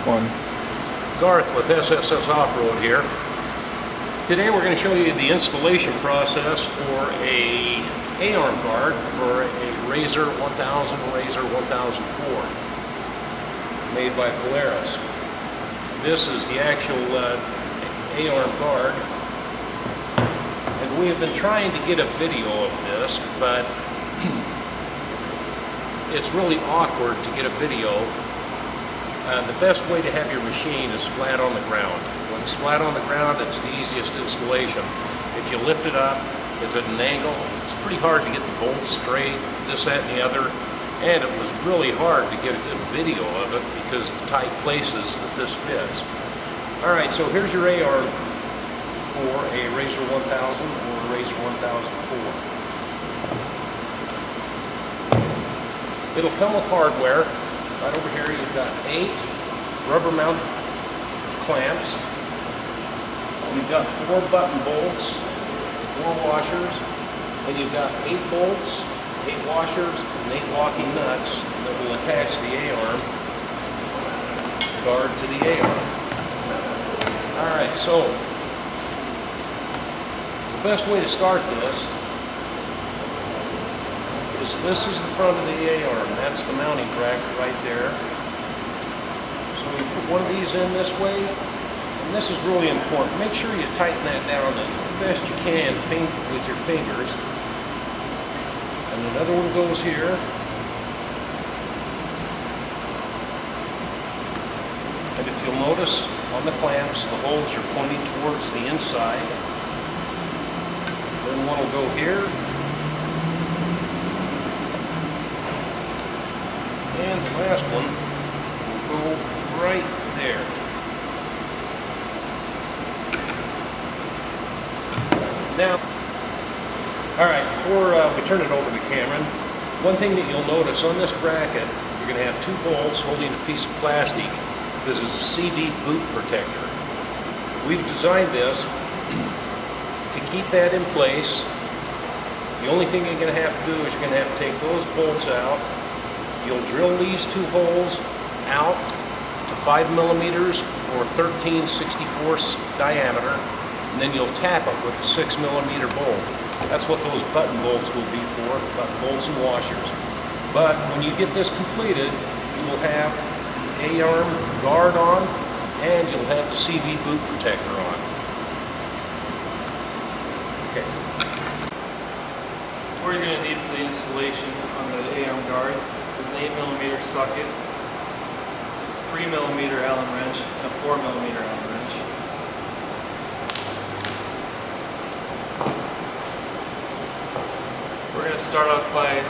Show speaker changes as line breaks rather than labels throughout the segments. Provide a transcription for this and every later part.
one.
Garth with SSS Off Road here. Today we're going to show you the installation process for a A-arm guard for a RZR 1000, RZR 1004 made by Polaris. This is the actual A-arm guard, and we have been trying to get a video of this, but it's really awkward to get a video. The best way to have your machine is flat on the ground. When it's flat on the ground, it's the easiest installation. If you lift it up, it's at an angle. It's pretty hard to get the bolts straight, this, that, and the other. And it was really hard to get a good video of it because the tight places that this fits. Alright, so here's your AR for a RZR 1000 or a RZR 1004. It'll come with hardware. Right over here you've got 8 rubber mount clamps. You've got 4 button bolts, 4 washers, and you've got 8 bolts, 8 washers, and 8 locking nuts that will attach the A-arm guard to the A-arm. Alright, so the best way to start this is the front of the A-arm. That's the mounting bracket right there. So you put one of these in this way, and this is really important. Make sure you tighten that down as best you can with your fingers. And another one goes here. And if you'll notice on the clamps, the holes are pointing towards the inside. Then one will go here. And the last one will go right there. Now, alright, before we turn it over to Cameron, one thing that you'll notice on this bracket, you're going to have 2 bolts holding a piece of plastic. This is a CV boot protector. We've designed this to keep that in place. The only thing you're going to have to do is you're going to have to take those bolts out. You'll drill these 2 holes out to 5 millimeters or 13/64 diameter, and then you'll tap it with a 6 millimeter bolt. That's what those button bolts will be for, button bolts and washers. But when you get this completed, you will have the A-arm guard on, and you'll have the CV boot protector on. Okay.
What you're going to need for the installation on the A-arm guards is an 8mm socket, 3mm Allen wrench, and a 4mm Allen wrench. We're going to start off by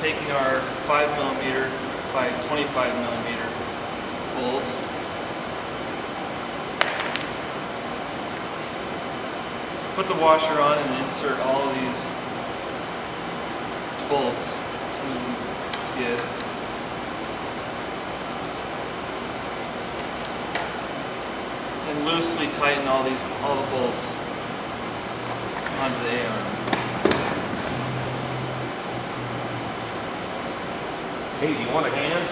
taking our 5mm by 25mm bolts. Put the washer on and insert all of these bolts in the skid. And loosely tighten all the bolts onto the A-arm.
Hey, do you want a hand?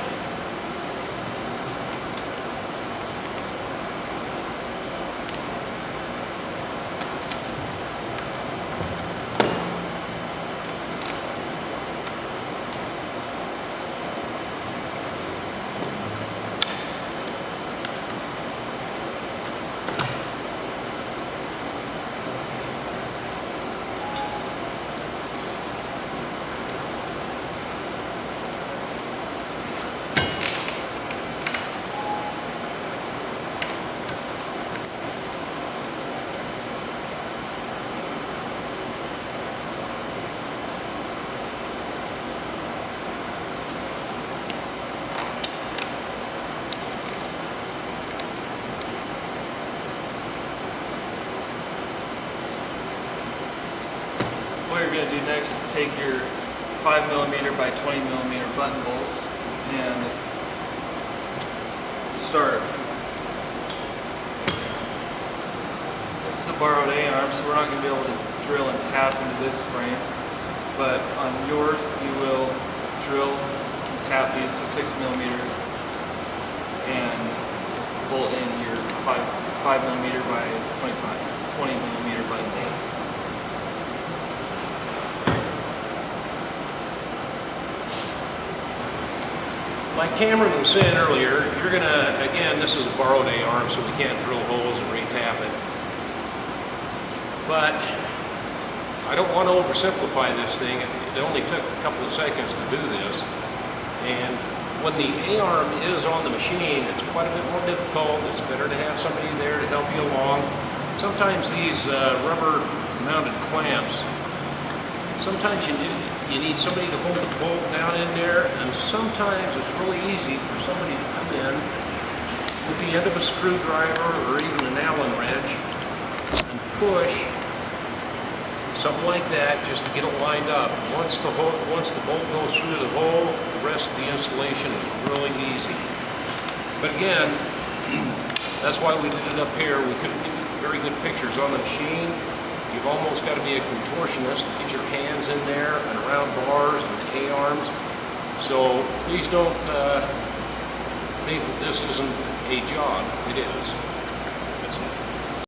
What you're going to do next is take your 5mm by 20mm button bolts and start. This is a borrowed A-arm, so we're not going to be able to drill and tap into this frame, but on yours you will drill and tap these to 6 millimeters 5 millimeter by 20 millimeter button base.
Like Cameron was saying earlier, you're gonna, again, this is a borrowed A-arm, so we can't drill holes and re-tap it. But I don't want to oversimplify this thing. It only took a couple of seconds to do this. And when the A-arm is on the machine, it's quite a bit more difficult. It's better to have somebody there to help you along. Sometimes these rubber mounted clamps, sometimes you need somebody to hold the bolt down in there, and sometimes it's really easy for somebody to come in with the end of a screwdriver or even an Allen wrench and push something like that just to get it lined up. Once the bolt goes through the hole, the rest of the installation is really easy. But again, that's why we did it up here. We couldn't get very good pictures on the machine. You've almost got to be a contortionist to get your hands in there and around bars and the A-arms. So please don't think that this isn't a job. It is. That's it.